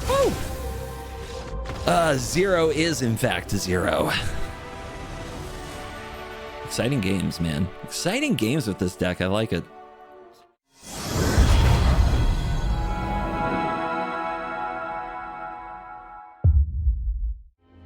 Woo! 0 is in fact 0. Exciting games, man. Exciting games with this deck. I like it.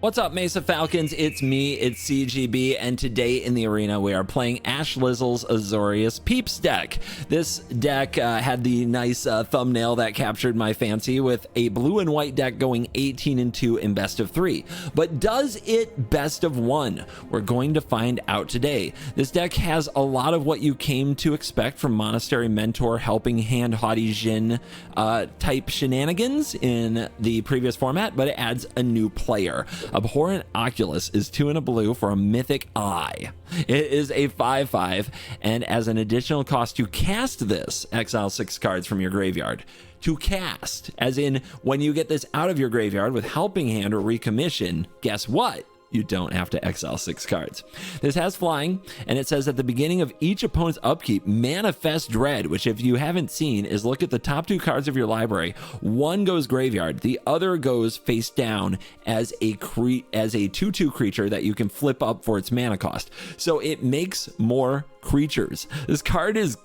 What's up, Mesa Falcons? It's me, it's CGB, and today in the arena we are playing Ash Lizzle's Azorius Peeps deck. This deck had the nice thumbnail that captured my fancy with a blue and white deck going 18-2 in best of 3. But does it best of 1? We're going to find out today. This deck has a lot of what you came to expect from Monastery Mentor, Helping Hand, Haughty Jin type shenanigans in the previous format, but it adds a new player. Abhorent Oculus is 2 and a blue for a mythic eye. It is a 5/5, and as an additional cost to cast this, exile 6 cards from your graveyard. To cast, as in when you get this out of your graveyard with Helping Hand or Recommission, guess what? You don't have to exile 6 cards. This has flying, and it says at the beginning of each opponent's upkeep, manifest dread, which if you haven't seen is look at the top 2 cards of your library. One goes graveyard, the other goes face down as a 2/2 creature that you can flip up for its mana cost. So it makes more creatures. This card is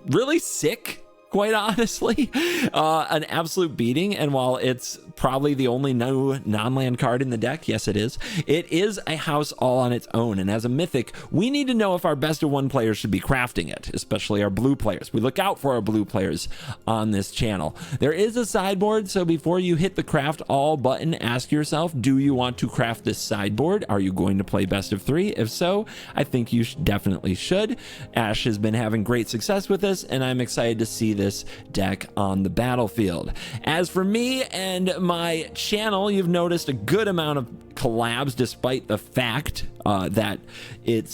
really sick, quite honestly. An absolute beating, and while it's probably the only no non-land card in the deck, yes it is a house all on its own, and as a mythic we need to know if our best of 1 players should be crafting it, especially our blue players. We look out for our blue players on this channel. There is a sideboard, so before you hit the craft all button, ask yourself, do you want to craft this sideboard? Are you going to play best of 3? If so, I think you definitely should. Ash has been having great success with this, and I'm excited to see this deck on the battlefield. As for me and my channel, you've noticed a good amount of collabs, despite the fact that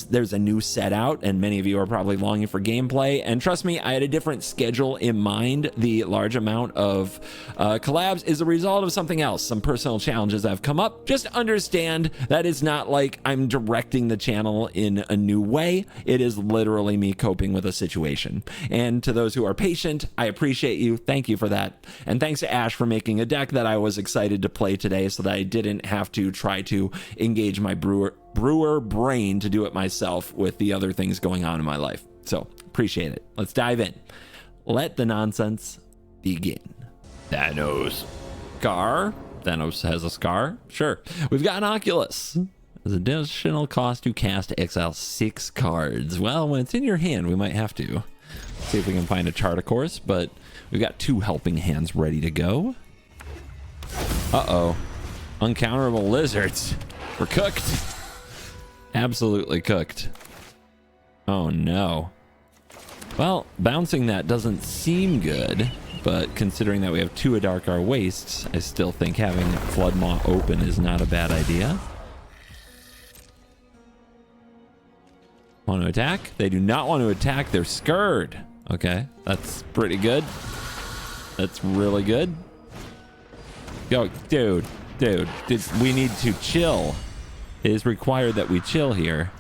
there's a new set out, and many of you are probably longing for gameplay. And trust me, I had a different schedule in mind. The large amount of collabs is a result of something else, some personal challenges that have come up. Just understand that it's not like I'm directing the channel in a new way. It is literally me coping with a situation. And to those who are patient, I appreciate you. Thank you for that. And thanks to Ash for making a deck that I was excited to play today, so that I didn't have to try to engage my brewer brain to do it myself with the other things going on in my life. So appreciate it. Let's dive in. Let the nonsense begin. Thanos. Scar. Thanos has a scar. Sure. We've got an Oculus. There's additional cost to cast to exile 6 cards. Well, when it's in your hand, we might have to. See if we can find a chart, of course, but we've got 2 Helping Hands ready to go. Uh-oh. Uncounterable lizards. We're cooked. Absolutely cooked. Oh no. Well, bouncing that doesn't seem good, but considering that we have 2 Adarkar Wastes, I still think having Floodmaw open is not a bad idea. Want to attack? They do not want to attack. They're scared. Okay, that's pretty good. That's really good. Go, dude. We need to chill. It is required that we chill here.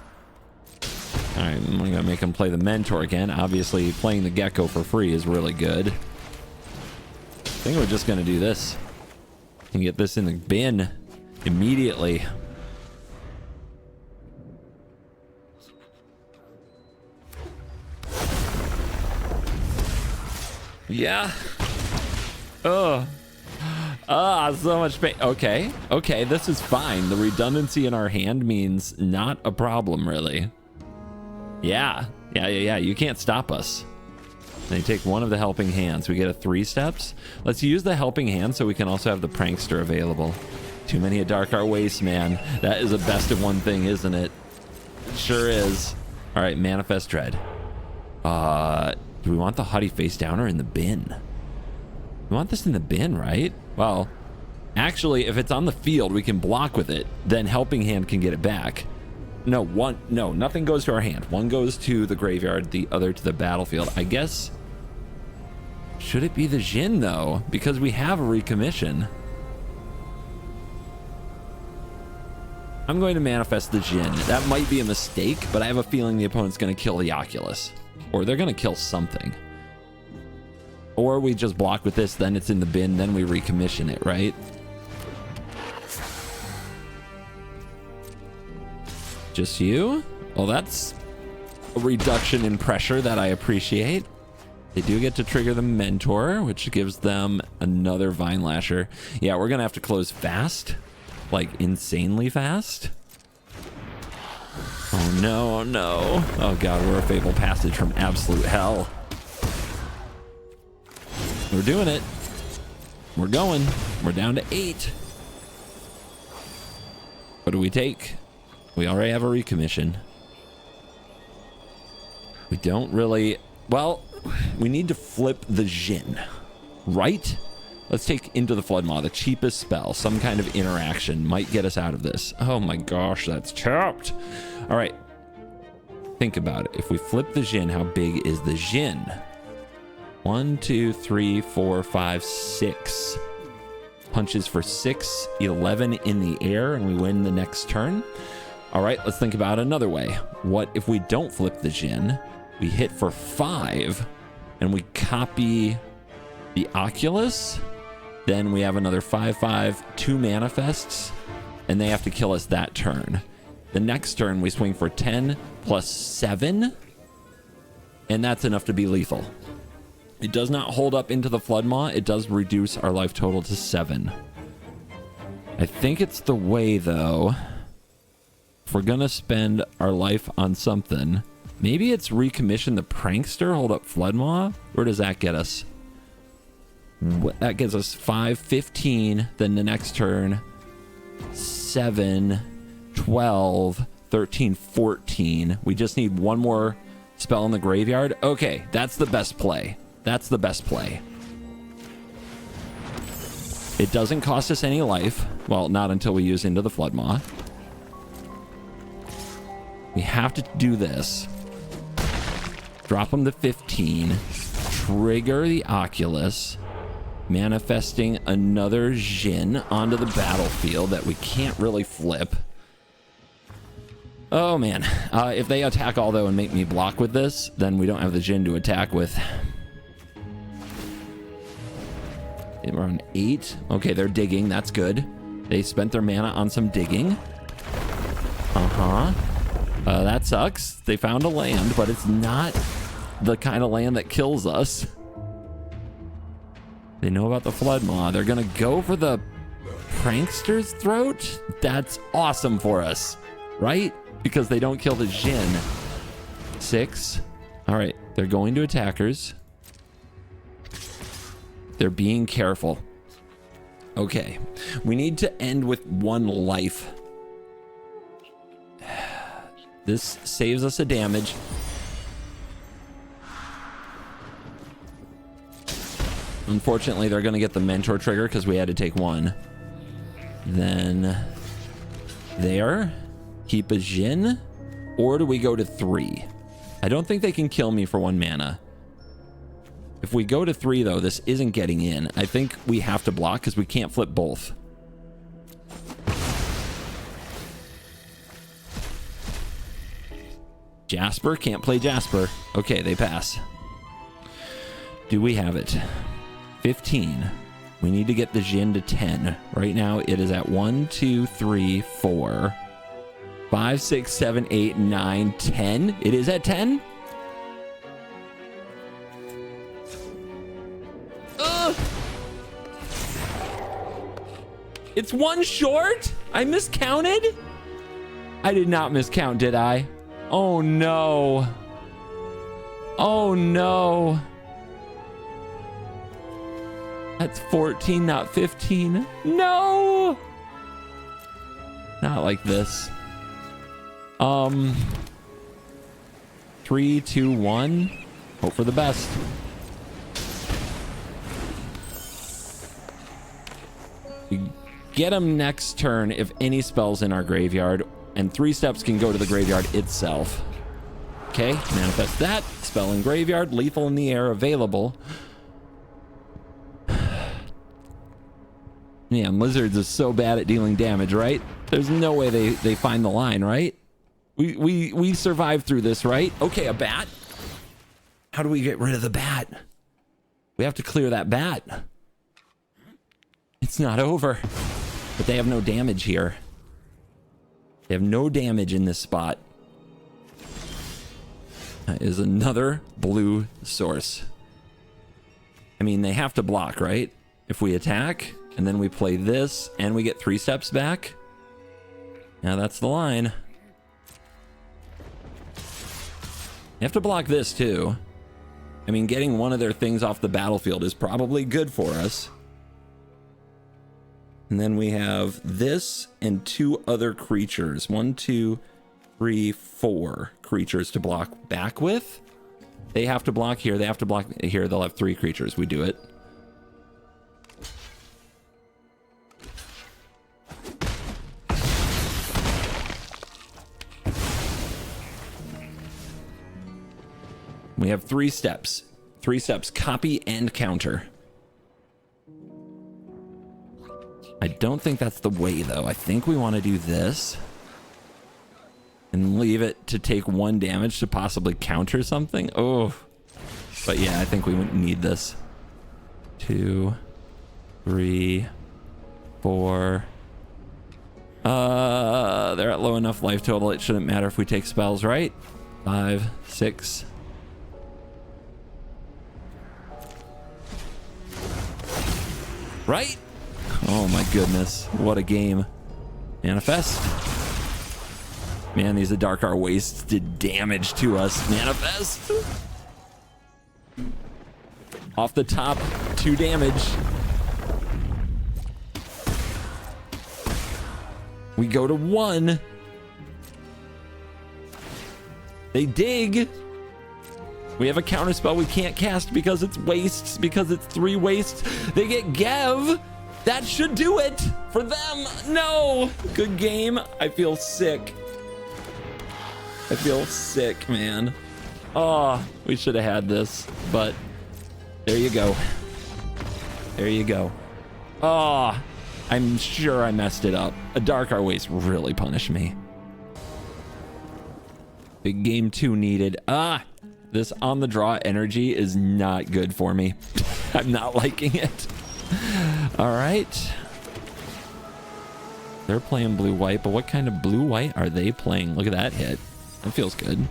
All right, I'm gonna make him play the Mentor again. Obviously, playing the Gecko for free is really good. I think we're just gonna do this and get this in the bin immediately. Yeah. Oh. So much pain. Okay, this is fine. The redundancy in our hand means not a problem, really. Yeah. You can't stop us. They take 1 of the Helping Hands. We get a 3 steps. Let's use the Helping Hand so we can also have the Prankster available. Too many Adarkar Wastes, man. That is a best of 1 thing, isn't it? It sure is. All right, Manifest Dread. Do we want the Haughty face down or in the bin? We want this in the bin, right? Well, actually, if it's on the field, we can block with it. Then Helping Hand can get it back. No, nothing goes to our hand. 1 goes to the graveyard, the other to the battlefield. I guess, should it be the Jin, though? Because we have a recommission. I'm going to manifest the Jin. That might be a mistake, but I have a feeling the opponent's going to kill the Oculus. Or they're going to kill something. Or we just block with this, then it's in the bin, then we recommission it, right? Just you? Well, that's a reduction in pressure that I appreciate. They do get to trigger the Mentor, which gives them another Vine Lasher. Yeah, we're gonna have to close fast. Like, insanely fast. Oh no, oh no. Oh god, we're a fatal passage from absolute hell. We're doing it. We're going. We're down to 8. What do we take? We already have a recommission. We don't really... Well, we need to flip the Jinn, right? Let's take Into the Flood Maw, the cheapest spell. Some kind of interaction might get us out of this. Oh my gosh, that's chopped. All right. Think about it. If we flip the Jinn, how big is the Jinn? 1, 2, 3, 4, 5, 6. Punches for 6, 11 in the air, and we win the next turn. All right, let's think about another way. What if we don't flip the Jinn? We hit for 5, and we copy the Oculus. Then we have another 5/5, 2 manifests, and they have to kill us that turn. The next turn, we swing for 10 plus 7, and that's enough to be lethal. It does not hold up Into the Flood Maw. It does reduce our life total to 7. I think it's the way, though. If we're gonna spend our life on something, maybe it's recommission the Prankster, hold up Flood Maw? Where does that get us? That gives us 5, 15, then the next turn, 7, 12, 13, 14. We just need one more spell in the graveyard. Okay, that's the best play. That's the best play. It doesn't cost us any life. Well, not until we use Into the Flood Maw. We have to do this. Drop them to 15. Trigger the Oculus. Manifesting another Jinn onto the battlefield that we can't really flip. Oh man. If they attack all though and make me block with this, then we don't have the Jinn to attack with. We're on 8. Okay, they're digging. That's good. They spent their mana on some digging. That sucks. They found a land, but it's not the kind of land that kills us. They know about the Flood Maw. They're gonna go for the Prankster's throat. That's awesome for us, right? Because they don't kill the Jinn. 6. All right, they're going to attackers. They're being careful. Okay, we need to end with 1 life. This saves us a damage. Unfortunately, they're going to get the Mentor trigger because we had to take 1. Then there. Keep a Jinn. Or do we go to 3? I don't think they can kill me for 1 mana. If we go to 3, though, this isn't getting in. I think we have to block because we can't flip both. Jasper? Can't play Jasper. Okay, they pass. Do we have it? 15. We need to get the Jinn to 10. Right now, it is at 1, 2, 3, 4, 5, 6, 7, 8, 9, 10. It is at 10? It's 1 short? I miscounted? I did not miscount, did I? Oh no. Oh no. That's 14, not 15. No. Not like this. 3, 2, 1. Hope for the best. We get them next turn if any spells in our graveyard, and 3 steps can go to the graveyard itself. Okay, manifest that. Spell in graveyard, lethal in the air, available. Man, Lizards is so bad at dealing damage, right? There's no way they find the line, right? We survived through this, right? Okay, a bat. How do we get rid of the bat? We have to clear that bat. It's not over. But they have no damage here. They have no damage in this spot. That is another blue source. I mean, they have to block, right? If we attack, and then we play this, and we get 3 steps back. Now that's the line. You have to block this too. I mean, getting one of their things off the battlefield is probably good for us. And then we have this and 2 other creatures. 1, 2, 3, 4 creatures to block back with. They have to block here. They have to block here. They'll have 3 creatures. We do it. We have 3 steps. 3 steps, copy and counter. I don't think that's the way, though. I think we want to do this and leave it to take 1 damage to possibly counter something. Oh, but yeah, I think we need this. 2, 3, 4. They're at low enough life total. It shouldn't matter if we take spells, right? 5, 6. Right? Oh my goodness. What a game. Manifest. Man, these Adarkar wastes did damage to us. Manifest. Off the top, 2 damage. We go to 1. They dig. We have a counterspell we can't cast because it's wastes, because it's 3 wastes. They get Gev. That should do it for them. No. Good game. I feel sick. I feel sick, man. Oh, we should have had this, but there you go. There you go. Oh, I'm sure I messed it up. A Adarkar waste really punished me. Big game 2 needed. This on the draw energy is not good for me. I'm not liking it. All right. They're playing blue-white, but what kind of blue-white are they playing? Look at that hit. That feels good.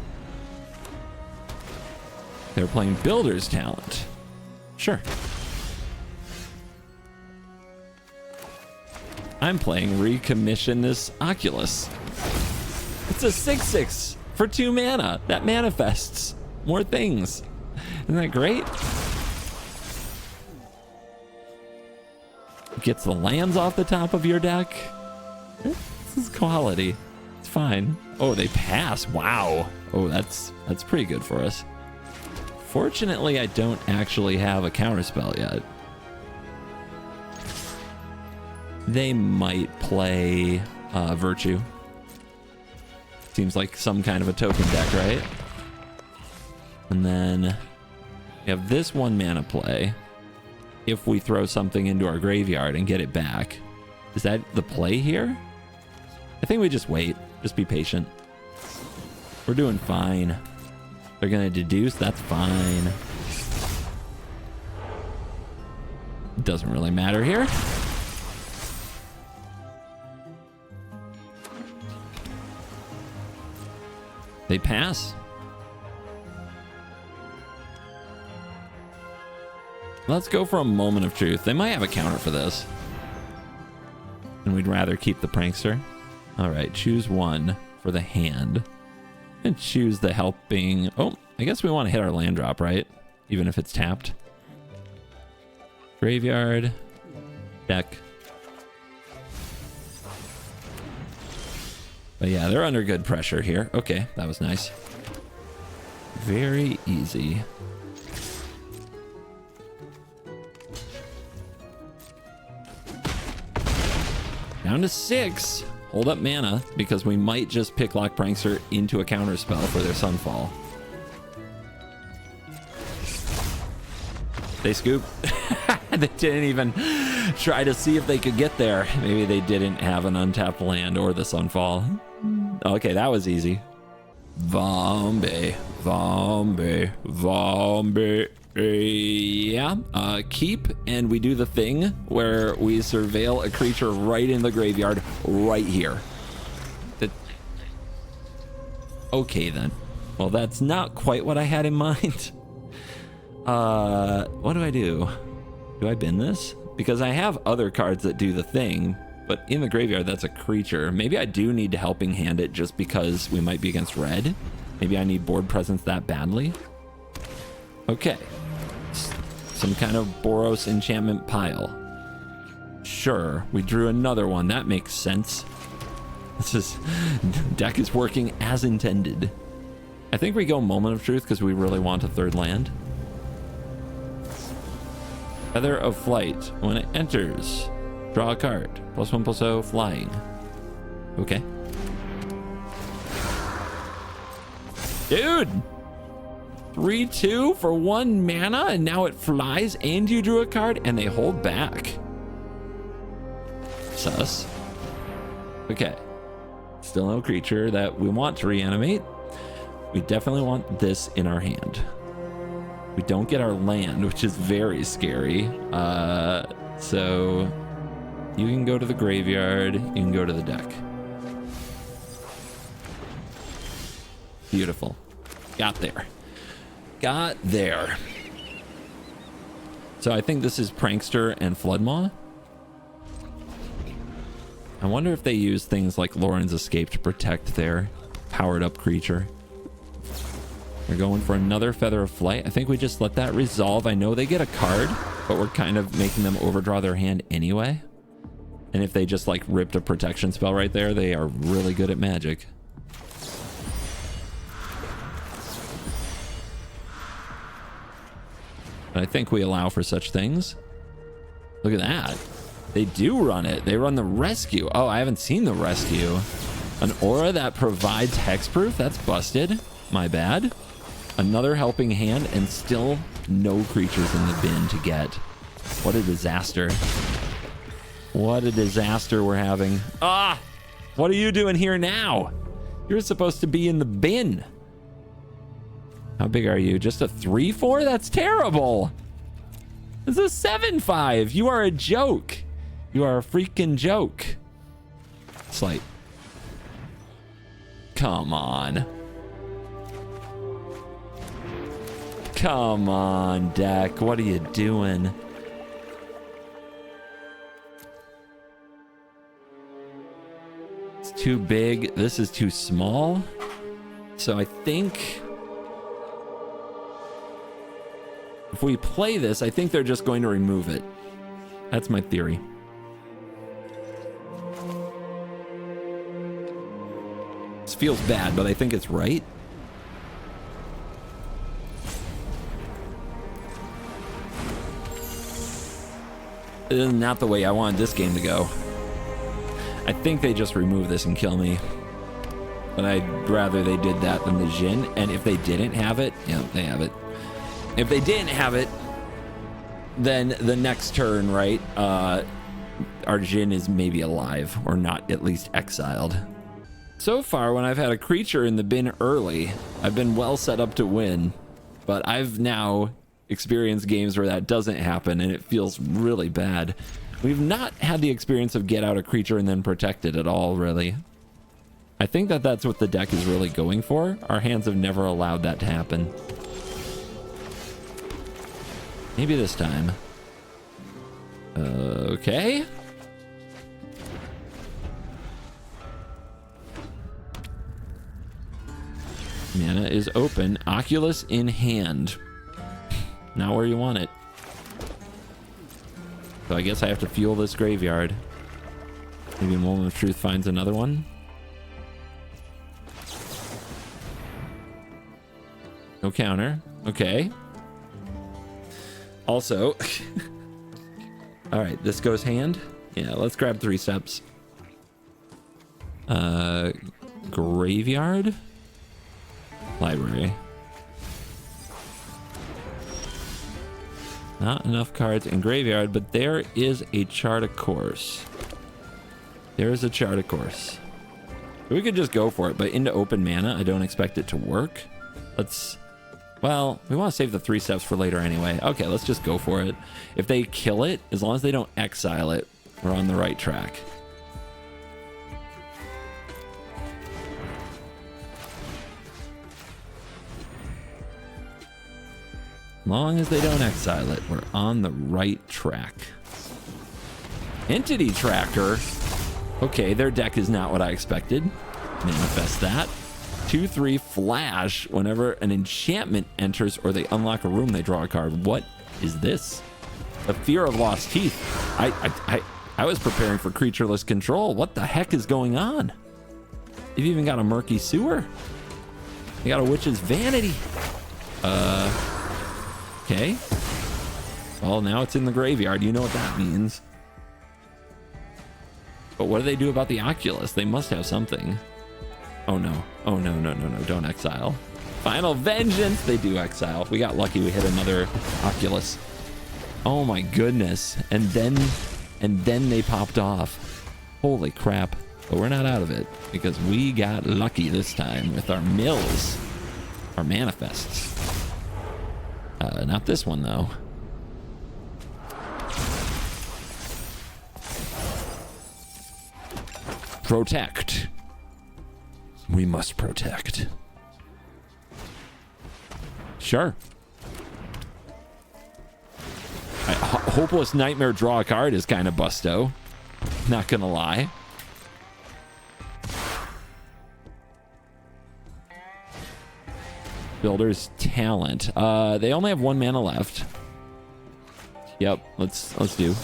They're playing Builder's Talent. Sure. I'm playing Recommission this Oculus. It's a 6/6 for 2 mana. That manifests more things. Isn't that great? Gets the lands off the top of your deck. This is quality. It's fine. Oh, they pass. Wow. Oh, that's pretty good for us. Fortunately, I don't actually have a counterspell yet. They might play Virtue. Seems like some kind of a token deck, right? And then we have this 1 mana play. If we throw something into our graveyard and get it back. Is that the play here? I think we just wait. Just be patient. We're doing fine. They're going to deduce. That's fine. It doesn't really matter here. They pass. Let's go for a moment of truth. They might have a counter for this. And we'd rather keep the prankster. All right, choose 1 for the hand. And choose the helping. Oh, I guess we want to hit our land drop, right? Even if it's tapped. Graveyard. Deck. But yeah, they're under good pressure here. Okay, that was nice. Very easy. Down to 6. Hold up mana, because we might just pick Lock Prankster into a counter spell for their Sunfall. They scoop. They didn't even try to see if they could get there. Maybe they didn't have an untapped land or the Sunfall. Okay, that was easy. Zombie, zombie, zombie. Yeah, keep, and we do the thing where we surveil a creature right in the graveyard, right here. Okay, then. Well, that's not quite what I had in mind. What do I do? Do I bin this? Because I have other cards that do the thing, but in the graveyard, that's a creature. Maybe I do need to helping hand it just because we might be against red. Maybe I need board presence that badly. Okay. Some kind of Boros enchantment pile. Sure, we drew another one. That makes sense. This is... deck is working as intended. I think we go Moment of Truth because we really want a third land. Feather of Flight. When it enters, draw a card. +1/+0, flying. Okay. Dude! 3/2 for 1 mana, and now it flies, and you drew a card, and they hold back. Sus. Okay. Still no creature that we want to reanimate. We definitely want this in our hand. We don't get our land, which is very scary. So you can go to the graveyard, you can go to the deck. Beautiful. Got there. Got there. So I think this is Prankster and Floodmaw. I wonder if they use things like Lauren's Escape to protect their powered up creature. They're going for another Feather of Flight. I think we just let that resolve. I know they get a card, but we're kind of making them overdraw their hand anyway. And if they just like ripped a protection spell right there, they are really good at Magic. But I think we allow for such things. Look at that. They do run it. They run the Rescue. Oh, I haven't seen the Rescue. An aura that provides hexproof? That's busted. My bad. Another helping hand and still no creatures in the bin to get. What a disaster. What a disaster we're having. Ah! What are you doing here now? You're supposed to be in the bin. How big are you? Just a 3/4? That's terrible. It's a 7/5. You are a joke. You are a freaking joke. Slight. Come on. Come on, deck. What are you doing? It's too big. This is too small. So I think if we play this, I think they're just going to remove it. That's my theory. This feels bad, but I think it's right. This is not the way I wanted this game to go. I think they just remove this and kill me. But I'd rather they did that than the Jhin. And if they didn't have it, yeah, they have it. If they didn't have it, then the next turn, right, our Jhin is maybe alive or not at least exiled. So far, when I've had a creature in the bin early, I've been well set up to win. But I've now experienced games where that doesn't happen and it feels really bad. We've not had the experience of get out a creature and then protect it at all, really. I think that that's what the deck is really going for. Our hands have never allowed that to happen. Maybe this time. Okay. Mana is open. Oculus in hand. Not where you want it. So I guess I have to fuel this graveyard. Maybe Moment of Truth finds another one. No counter. Okay. Also, all right, this goes hand. Yeah, let's grab 3 steps. Graveyard? Library. Not enough cards in graveyard, but there is a chart of course. There is a chart of course. We could just go for it, but into open mana, I don't expect it to work. Let's Well, we want to save the 3 steps for later anyway. Okay, let's just go for it. If they kill it, as long as they don't exile it, we're on the right track. As long as they don't exile it, we're on the right track. Entity tracker. Okay, their deck is not what I expected. Manifest that. 2/3 flash. Whenever an enchantment enters or they unlock a room, they draw a card. What is this? The fear of lost teeth. I was preparing for creatureless control. What the heck is going on? You've even got a murky sewer. You got a witch's vanity. Okay. Well, now it's in the graveyard. You know what that means. But what do they do about the Oculus? They must have something. Oh no. Oh no, no, no, no. Don't exile. Final vengeance. They do exile. We got lucky. We hit another Oculus. Oh my goodness. And then they popped off. Holy crap. But we're not out of it because we got lucky this time with our mills, our manifests. Not this one though. Protect. We must protect. Sure. Hopeless Nightmare draw a card is kind of busto. Not gonna lie. Builder's Talent. They only have 1 mana left. Yep, let's do.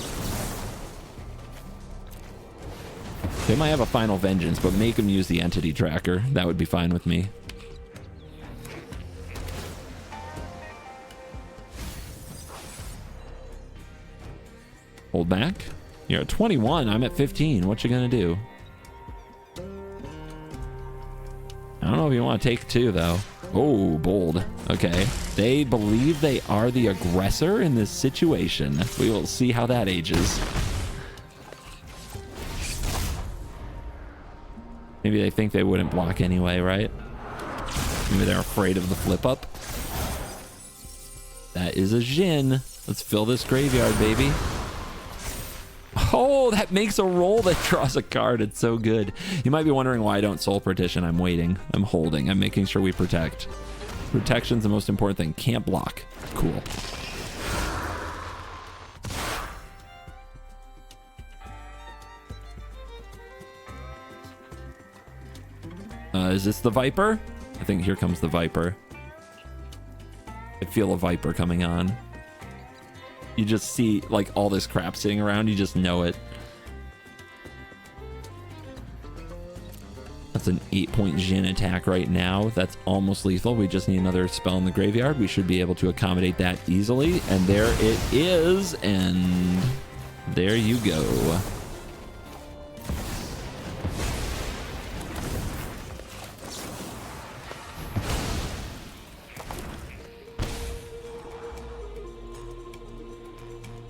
They might have a Final Vengeance, but make them use the Entity Tracker. That would be fine with me. Hold back. You're at 21. I'm at 15. What you gonna do? I don't know if you want to take 2 though. Oh, bold. Okay. They believe they are the aggressor in this situation. We will see how that ages. Maybe they think they wouldn't block anyway, right? Maybe they're afraid of the flip up. That is a Jhin. Let's fill this graveyard, baby. Oh, that makes a roll that draws a card. It's so good. You might be wondering why I don't soul partition. I'm waiting. I'm holding. I'm making sure we protect. Protection's the most important thing. Can't block. Cool. Is this the Viper? I think here comes the Viper. I feel a Viper coming on. You just see like all this crap sitting around. You just know it. That's an 8-point Jhin attack right now. That's almost lethal. We just need another spell in the graveyard. We should be able to accommodate that easily. And there it is. And there you go.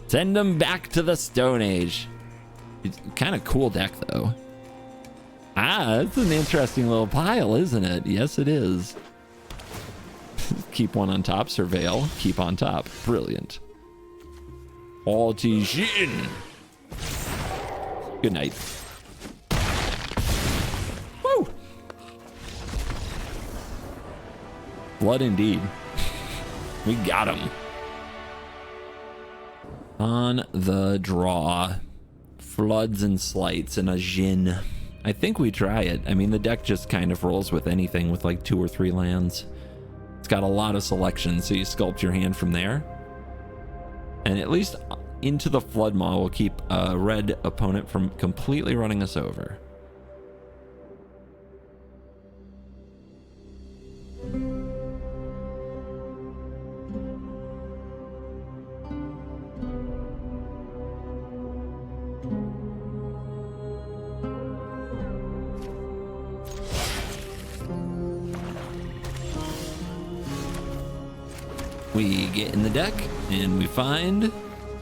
Send them back to the Stone Age. It's kind of cool deck, though. Ah, that's an interesting little pile, isn't it? Yes, it is. Keep one on top. Surveil. Keep on top. Brilliant. Alti Jhin. Good night. Woo! Blood indeed. We got him. On the draw, Floods and Slights and a Jhin. I think we try it. I mean, the deck just kind of rolls with anything with like 2 or 3 lands. It's got a lot of selection, so you sculpt your hand from there. And at least into the Flood Maw will keep a red opponent from completely running us over. We get in the deck and we find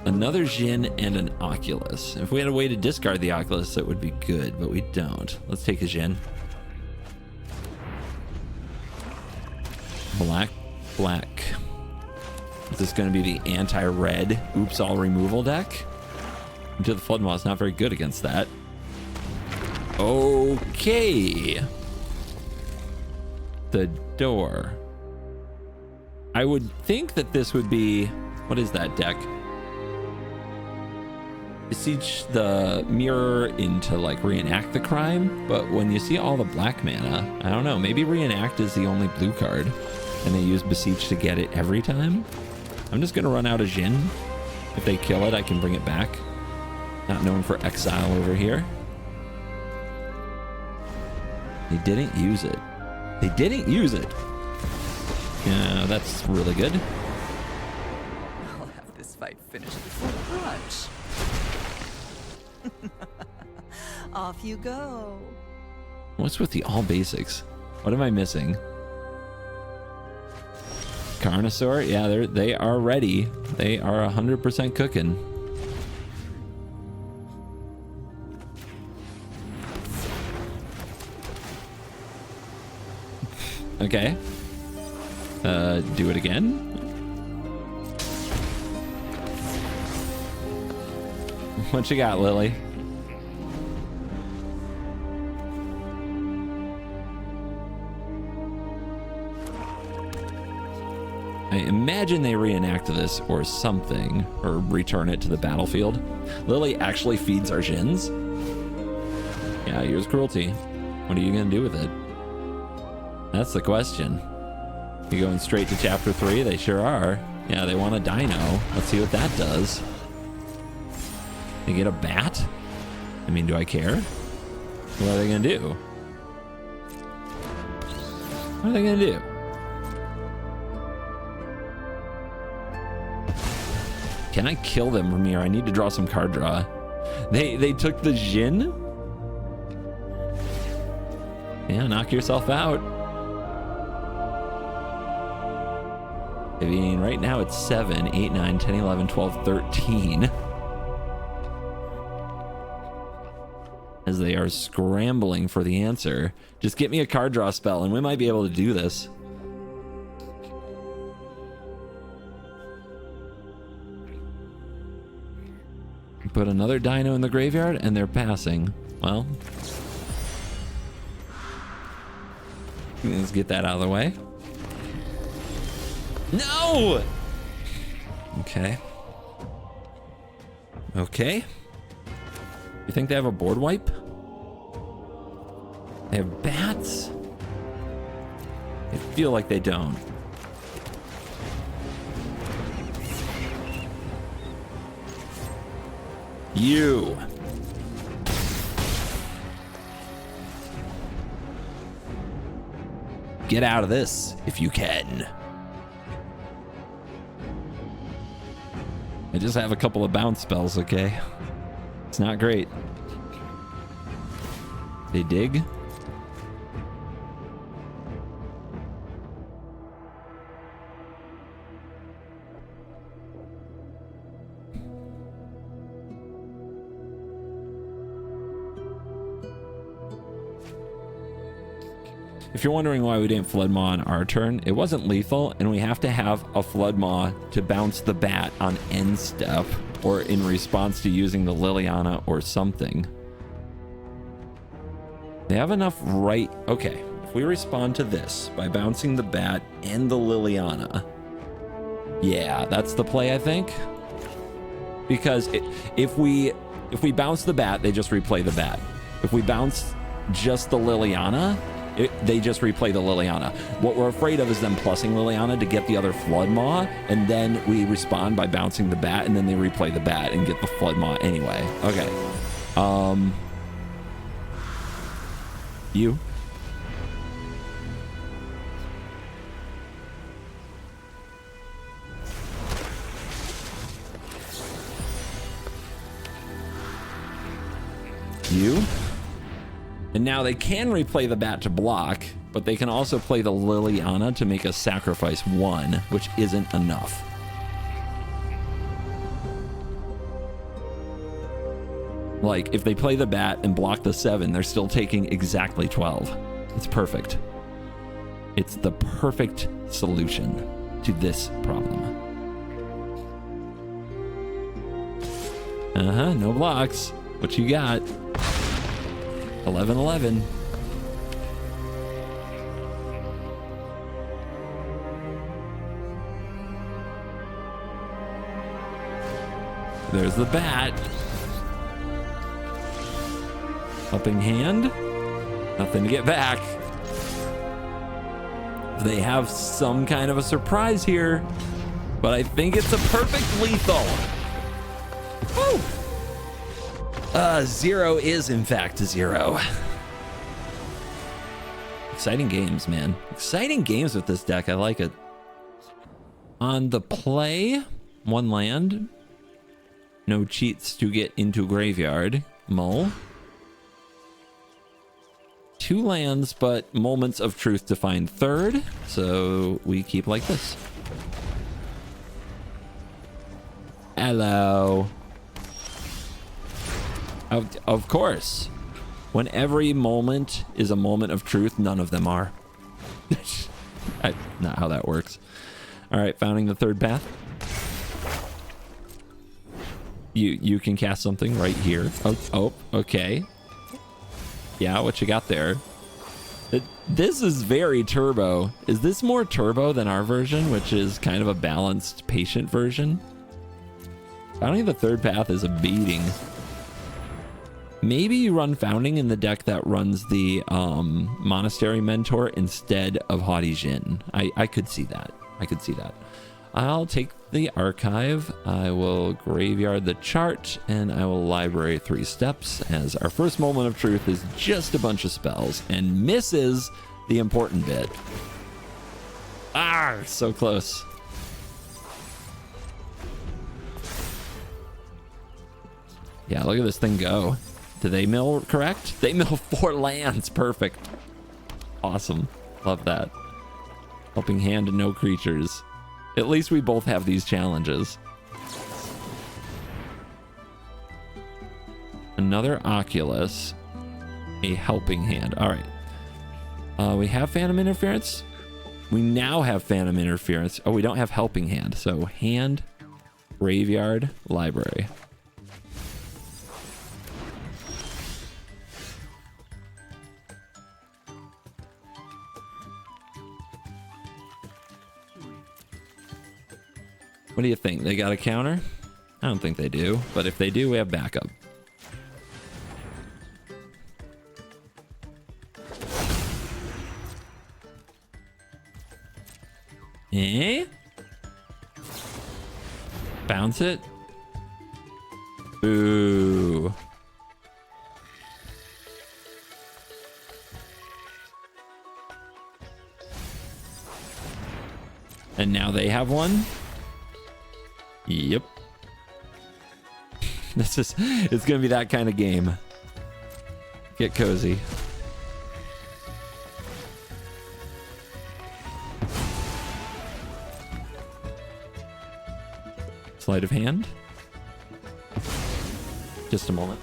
another Jhin and an Oculus. If we had a way to discard the Oculus, that would be good, but we don't. Let's take a Jhin. Black. Black. Is this going to be the anti-red oops all removal deck? Into the Flood Maw is not very good against that. Okay. The door. I would think that this would be... What is that deck? Beseech the mirror into like reenact the crime, but when you see all the black mana, I don't know, maybe reenact is the only blue card and they use beseech to get it every time. I'm just gonna run out of Jhin. If they kill it, I can bring it back. Not known for exile over here. They didn't use it. They didn't use it. Yeah, that's really good. I'll have this fight finished before lunch. Off you go. What's with the all basics? What am I missing? Carnosaur? Yeah, they are ready. They are 100% cooking. Okay. Do it again. What you got, Lily? I imagine they reenact this or something, or return it to the battlefield. Lily actually feeds our Jhins. Yeah, here's cruelty. What are you gonna do with it? That's the question. You going straight to chapter 3? They sure are. Yeah, they want a dino. Let's see what that does. They get a bat? I mean, do I care? What are they gonna do? What are they gonna do? Can I kill them from here? I need to draw some card draw. They took the Jhin? Yeah, knock yourself out. I mean, right now it's 7, 8, 9, 10, 11, 12, 13. As they are scrambling for the answer. Just get me a card draw spell and we might be able to do this. Put another dino in the graveyard and they're passing. Well, let's get that out of the way. No! Okay. Okay. You think they have a board wipe? They have bats? I feel like they don't. You. Get out of this if you can. I just have a couple of bounce spells, okay? It's not great. They dig. If you're wondering why we didn't Flood Maw on our turn, it wasn't lethal, and we have to have a Flood Maw to bounce the bat on end step, or in response to using the Liliana or something. They have enough right... Okay, if we respond to this by bouncing the bat and the Liliana, yeah, that's the play, I think. Because if we bounce the bat, they just replay the bat. If we bounce just the Liliana... they just replay the Liliana. What we're afraid of is them plussing Liliana to get the other Flood Maw, and then we respond by bouncing the bat, and then they replay the bat and get the Flood Maw anyway. Okay. You. You. And now they can replay the bat to block, but they can also play the Liliana to make us sacrifice 1, which isn't enough. Like, if they play the bat and block the 7, they're still taking exactly 12. It's perfect. It's the perfect solution. to this problem. No blocks. What you got? 11-11. There's the bat. Helping hand. Nothing to get back. They have some kind of a surprise here, but I think it's a perfect lethal. Woo! 0 is in fact 0. Exciting games, man. Exciting games with this deck. I like it. On the play, 1 land. No cheats to get into graveyard. Mull. 2 lands, but moments of truth to find 3rd. So we keep like this. Hello. Of course. When every moment is a moment of truth, none of them are. Not how that works. All right, founding the 3rd path. You can cast something right here. Oh, okay. Yeah, what you got there? This is very turbo. Is this more turbo than our version, which is kind of a balanced, patient version? Founding the 3rd path is a beating. Maybe you run Founding in the deck that runs the Monastery Mentor instead of Haughty Jin. I could see that. I could see that. I'll take the archive. I will graveyard the chart, and I will library 3 steps, as our first moment of truth is just a bunch of spells and misses the important bit. Ah, so close. Yeah, look at this thing go. Do they mill correct? They mill 4 lands. Perfect. Awesome. Love that. Helping hand and no creatures. At least we both have these challenges. Another Oculus. A helping hand. All right. We have Phantom Interference. We now have Phantom Interference. Oh, we don't have helping hand. So hand, graveyard, library. What do you think? They got a counter? I don't think they do, but if they do, we have backup. Eh? Bounce it? Ooh. And now they have one? Yep. It's gonna be that kind of game. Get cozy. Sleight of hand. Just a moment.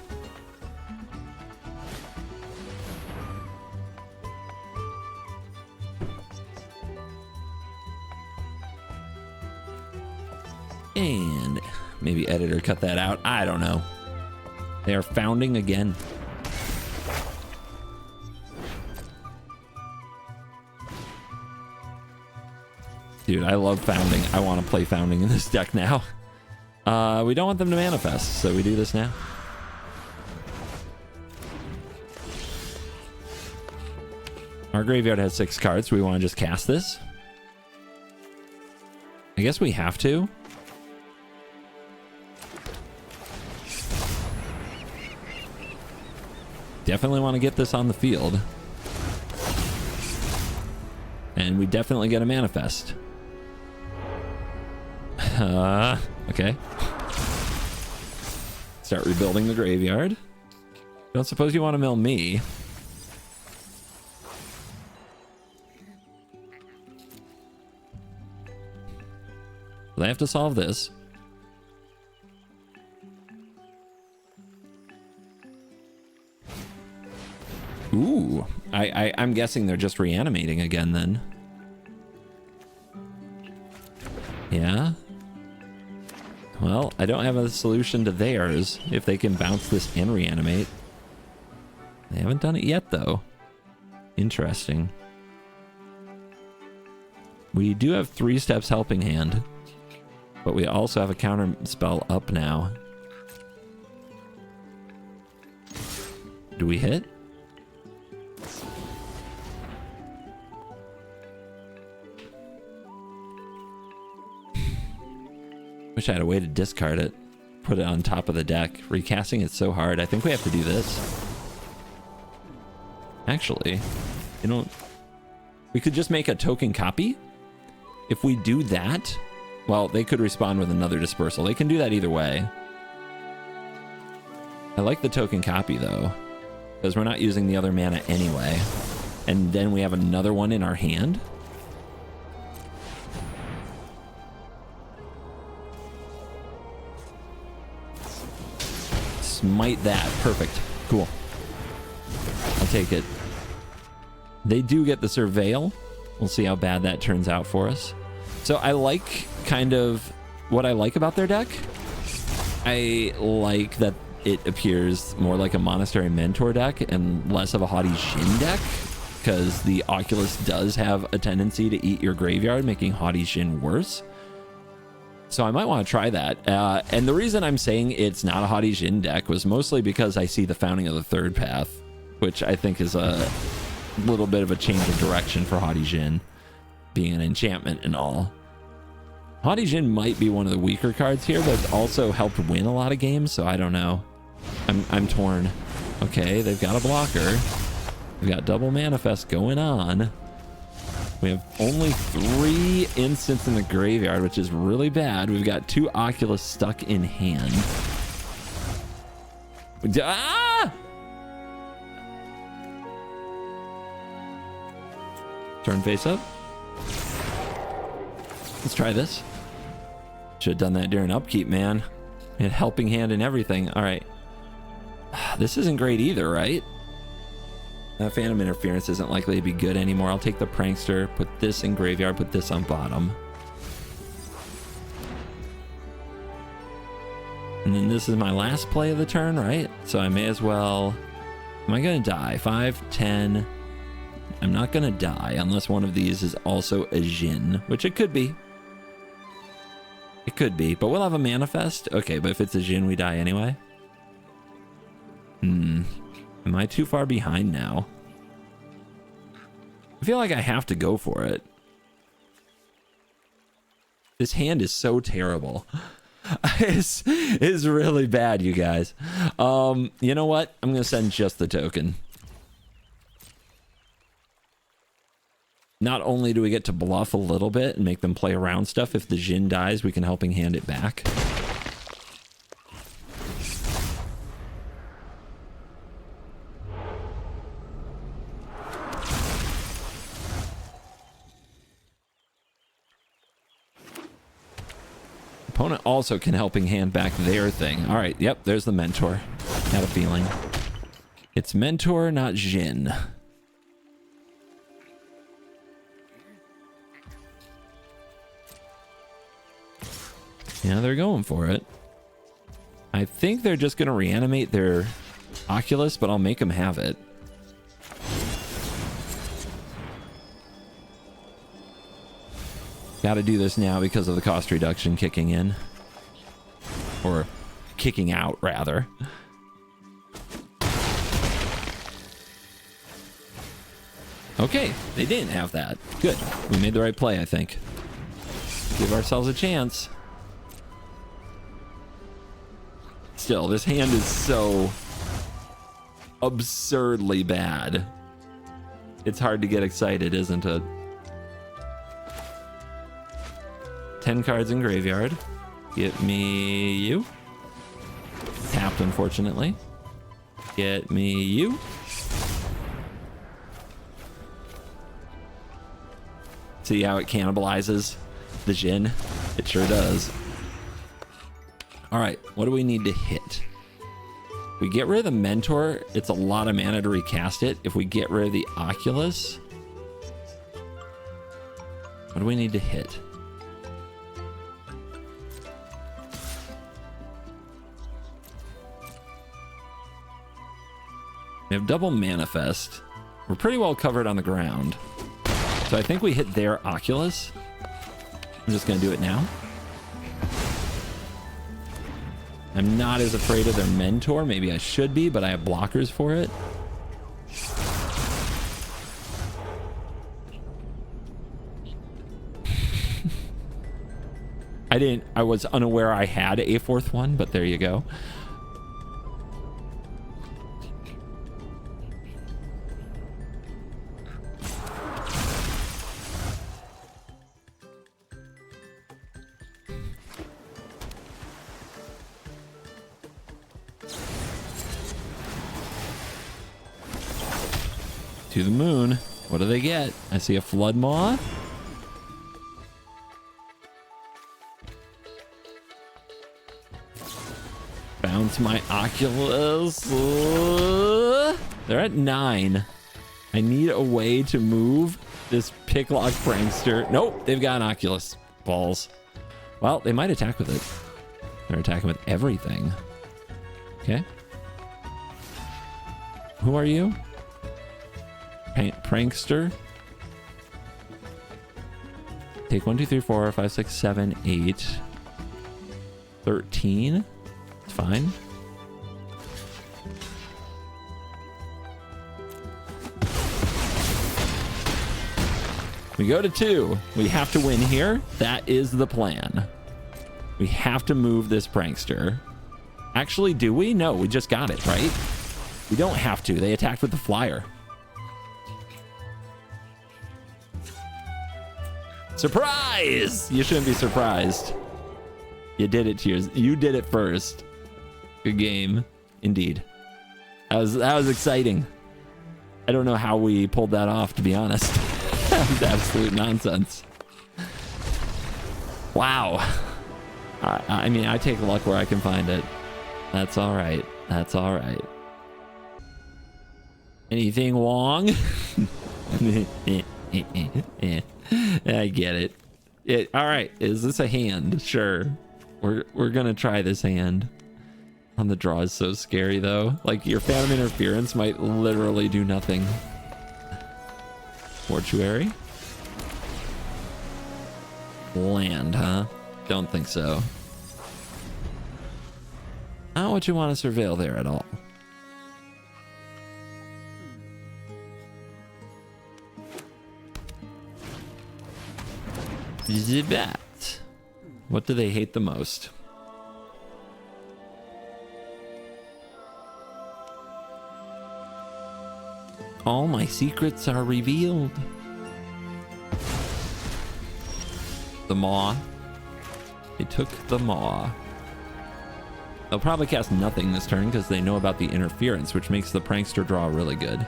And maybe editor cut that out. I don't know. They are founding again. Dude, I love founding. I want to play founding in this deck now. We don't want them to manifest, so we do this now. Our graveyard has 6 cards. We want to just cast this. I guess we have to. Definitely want to get this on the field. And we definitely get a manifest. Okay. Start rebuilding the graveyard. Don't suppose you want to mill me. I have to solve this. Ooh, I'm guessing they're just reanimating again then. Yeah. Well, I don't have a solution to theirs if they can bounce this and reanimate. They haven't done it yet, though. Interesting. We do have 3 steps helping hand, but we also have a counter spell up now. Do we hit? Wish I had a way to discard it. Put it on top of the deck. Recasting it's so hard. I think we have to do this. Actually, you know, we could just make a token copy. If we do that, well, they could respond with another dispersal. They can do that either way. I like the token copy, though, because we're not using the other mana anyway. And then we have another one in our hand. Smite that. Perfect. Cool. I'll take it. They do get the Surveil. We'll see how bad that turns out for us. So I like kind of what I like about their deck. I like that it appears more like a Monastery Mentor deck and less of a Haughty Djinn deck, because the Oculus does have a tendency to eat your graveyard, making Haughty Djinn worse. So I might want to try that. And the reason I'm saying it's not a Haughty Djinn deck was mostly because I see the Founding of the Third Path, which I think is a little bit of a change of direction for Haughty Djinn, being an enchantment and all. Haughty Djinn might be one of the weaker cards here, but it's also helped win a lot of games, so I don't know. I'm torn. Okay, they've got a blocker. We've got double manifest going on. We have only 3 instants in the graveyard, which is really bad. We've got 2 Oculus stuck in hand. Ah! Turn face up. Let's try this. Should have done that during upkeep, man. We had helping hand and everything. All right. This isn't great either, right? Phantom Interference isn't likely to be good anymore. I'll take the Prankster, put this in graveyard, put this on bottom. And then this is my last play of the turn, right? So I may as well... Am I going to die? 5, 10... I'm not going to die unless one of these is also a Djinn, which it could be. It could be, but we'll have a manifest. Okay, but if it's a Djinn, we die anyway. Am I too far behind now? I feel like I have to go for it. This hand is so terrible. It's really bad, you guys. You know what? I'm going to send just the token. Not only do we get to bluff a little bit and make them play around stuff, if the Djinn dies, we can helping hand it back. Opponent also can helping hand back their thing. All right, yep, there's the Mentor. Had a feeling. It's Mentor, not Djinn. Yeah, they're going for it. I think they're just going to reanimate their Oculus, but I'll make them have it. Got to do this now because of the cost reduction kicking in. Or kicking out, rather. Okay, they didn't have that. Good. We made the right play, I think. Give ourselves a chance. Still, this hand is so absurdly bad. It's hard to get excited, isn't it? 10 cards in graveyard. Get me you. Tapped, unfortunately. Get me you. See how it cannibalizes the Djinn? It sure does. All right, what do we need to hit? If we get rid of the Mentor, it's a lot of mana to recast it. If we get rid of the Oculus, what do we need to hit? We have double manifest. We're pretty well covered on the ground. So I think we hit their Oculus. I'm just going to do it now. I'm not as afraid of their mentor. Maybe I should be, but I have blockers for it. I was unaware I had a fourth one, but there you go. To the moon. What do they get? I see a flood maw. Bounce my Oculus. They're at 9. I need a way to move this picklock prankster. Nope, they've got an Oculus. Balls. Well, they might attack with it. They're attacking with everything. Okay. Who are you? Prankster. Take 1, 2, 3, 4, 5, 6, 7, 8, 13. It's fine. We go to 2. We have to win here. That is the plan. We have to move this prankster. Actually, do we? No, we just got it, right? We don't have to. They attacked with the flyer. Surprise! You shouldn't be surprised. You did it, Tears. You did it first. Good game. Indeed. That was exciting. I don't know how we pulled that off, to be honest. That was absolute nonsense. Wow. I mean, I take luck where I can find it. That's all right. That's all right. Anything wrong? I get it. All right. Is this a hand? Sure. We're gonna try this hand. On the draw is so scary though. Like your Phantom Interference might literally do nothing. Mortuary. Land, huh? Don't think so. Not what you want to surveil there at all. Zibat. What do they hate the most? All my secrets are revealed. The maw. They took the maw. They'll probably cast nothing this turn because they know about the interference, which makes the prankster draw really good.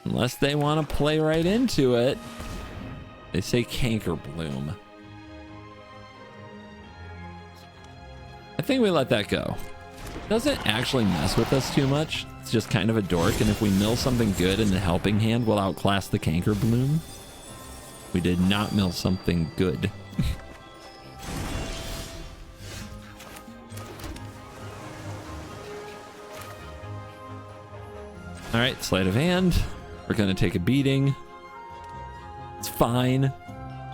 Unless they want to play right into it. They say Canker Bloom. I think we let that go. Doesn't actually mess with us too much. It's just kind of a dork, and if we mill something good in the helping hand, we'll outclass the Canker Bloom. We did not mill something good. All right, sleight of hand. We're gonna take a beating. It's fine.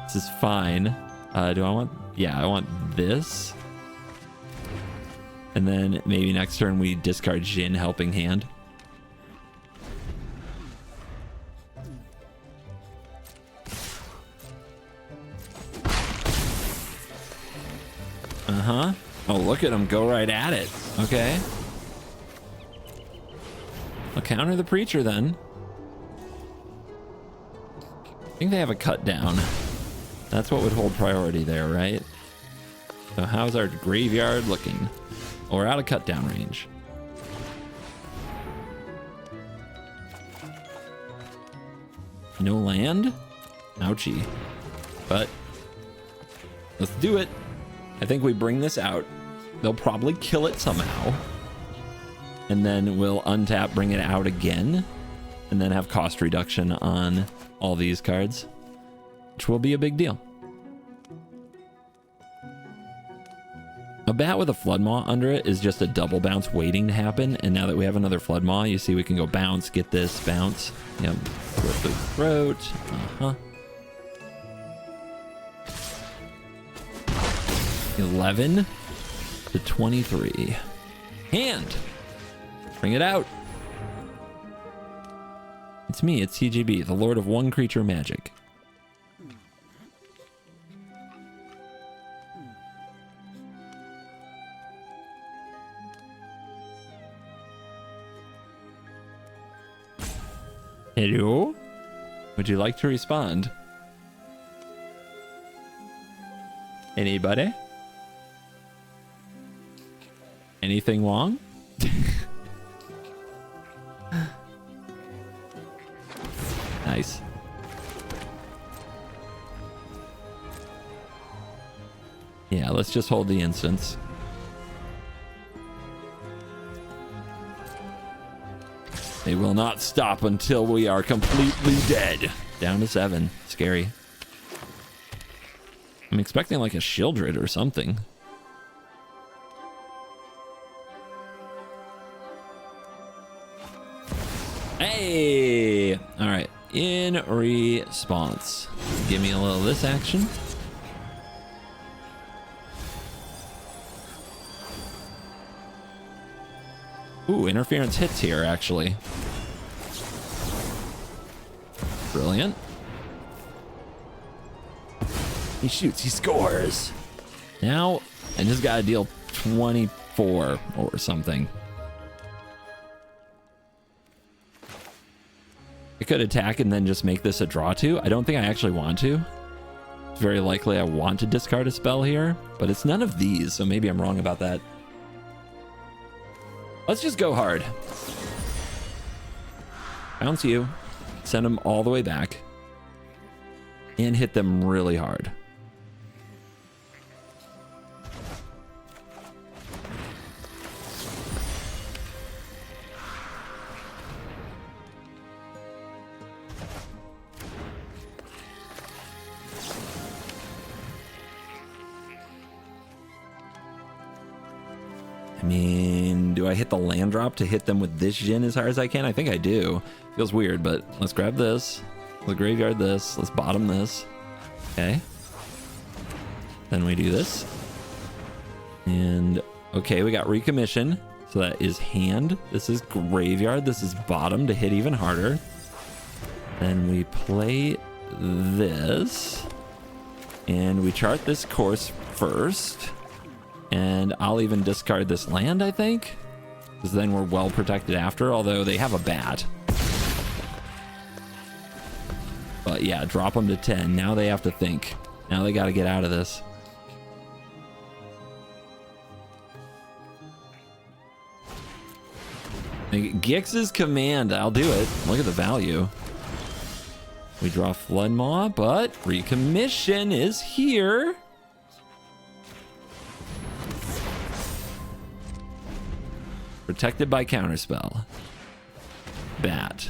This is fine. Do I want? Yeah, I want this. And then maybe next turn we discard Jin helping hand. Uh-huh. Oh, look at him go right at it. Okay. I'll counter the Preacher then. I think they have a cut down. That's what would hold priority there, right? So how's our graveyard looking? Oh, we're out of cut down range. No land? Ouchie. But let's do it. I think we bring this out. They'll probably kill it somehow. And then we'll untap, bring it out again. And then have cost reduction on all these cards. Which will be a big deal. A bat with a Flood Maw under it is just a double bounce waiting to happen. And now that we have another Flood Maw, you see we can go bounce, get this, bounce. Yep, rip the throat. Uh-huh. 11 to 23. Hand. Bring it out. It's me, it's CGB, the Lord of One Creature Magic. Hello? Would you like to respond? Anybody? Anything wrong? Nice. Yeah, let's just hold the instance. They will not stop until we are completely dead. Down to 7. Scary. I'm expecting like a Shieldred or something. Hey! All right. In response. Give me a little of this action. Ooh, interference hits here, actually. Brilliant. He shoots, he scores. Now, I just gotta deal 24 or something. I could attack and then just make this a draw 2. I don't think I actually want to. It's very likely I want to discard a spell here, but it's none of these, so maybe I'm wrong about that. Let's just go hard. Bounce you. Send them all the way back. And hit them really hard. I mean, do I hit the land drop to hit them with this Jin as hard as I can? I think I do. Feels weird, but let's grab this. Let's graveyard this. Let's bottom this. Okay. Then we do this. And okay, we got recommission. So that is hand. This is graveyard. This is bottom to hit even harder. Then we play this. And we chart this course first. And I'll even discard this land, I think. Because then we're well protected after, although they have a bat. But yeah, drop them to 10. Now they have to think. Now they got to get out of this. Gix's command, I'll do it. Look at the value. We draw Flood Maw, but recommission is here. Protected by counterspell. Bat.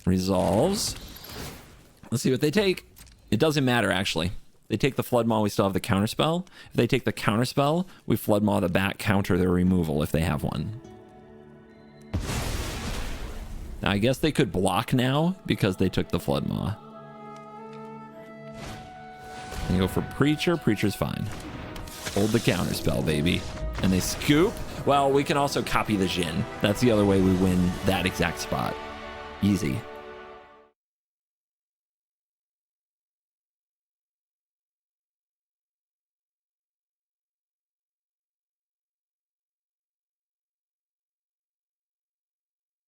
Resolves. Let's see what they take. It doesn't matter, actually. They take the Flood Maw, we still have the counterspell. If they take the counterspell, we Flood Maw the bat, counter their removal if they have one. Now, I guess they could block now because they took the Flood Maw. And go for Preacher. Preacher's fine. Hold the counterspell, baby. And they scoop. Well, we can also copy the Jin. That's the other way we win that exact spot. Easy.